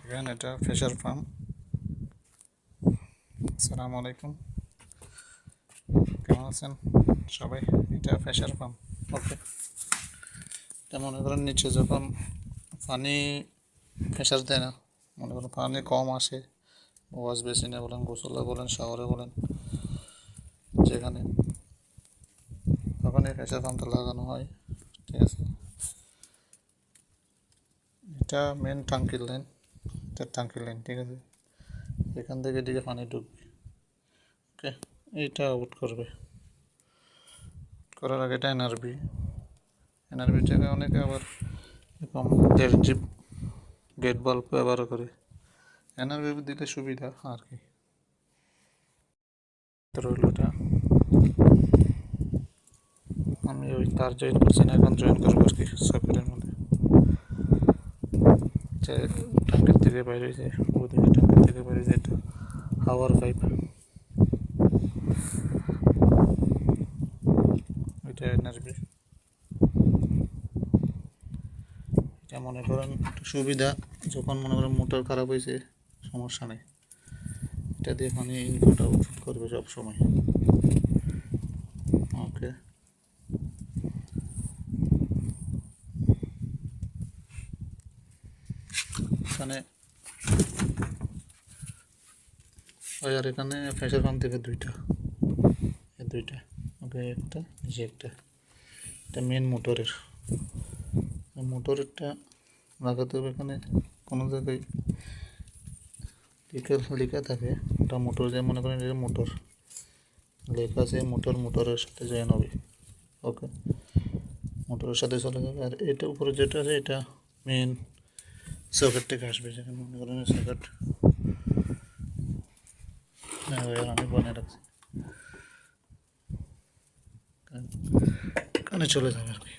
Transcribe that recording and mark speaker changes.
Speaker 1: দেখেন এটা fisher farm. আসসালামু আলাইকুম, কেমন আছেন সবাই? এটা ফিশার ফার্ম। ওকে, এটা মনে করেন নিচে যখন পানি ফেসার দেয় না, মনে করেন পানি কম আসে, ওয়াশ বেসিনে বলেন, গোসলে বলেন, শাওয়ারে বলেন, যেখানে তখন এই ফিশার পাম্পটা লাগানো হয়। ঠিক আছে, এটা মেন টাঙ্কির লাইন, এটা টাঙ্কির লাইন। ঠিক আছে, এখান থেকে এদিকে পানি ঢুকবে। ওকে, এইটা আউট করবে। করার আগে এটা এনআরবি থেকে অনেকে আবার এরকম 1.5 জিপ গেট বাল্ব ব্যবহার করে। এনআরবি দিলে সুবিধা আর কি। তো রইল এটা, আমি ওই তার জয়েন করছি না, এখন জয়েন করবো আর কি সকেটের মধ্যে। যে ট্যাঙ্কের থেকে বাইরে হয়েছে, ওদিকে ট্যাঙ্কের থেকে বাইরে হয়েছে, এটা হাওয়ার পাইপ, এটা এনআরবি। এটা মনে করেন একটু সুবিধা, যখন মনে করেন মোটর খারাপ হয়েছে সমস্যা নেই, এটা দিয়ে পানি ইনপুট আউট করবে সব সময়। ওকে, এখানে আর এখানে ফ্যাশার পাম্প থেকে দুইটা, ওকে, একটা নিচে একটা, এটা মেন মোটরেরটা লাগাতে হবে। এখানে কোনো জায়গায় লেখা থাকে ওটা মোটর, যে মনে করেন এটা মোটর লেখা আছে, মোটরের সাথে জয়েন হবে। ওকে, মোটরের সাথে চলে যাবে। আর এটা উপরে যেটা আছে এটা মেন সকেট থেকে আসবে, যেখানে মনে করেন সকেট আমি বানিয়ে রাখছি, এখানে চলে যাবে আর কি।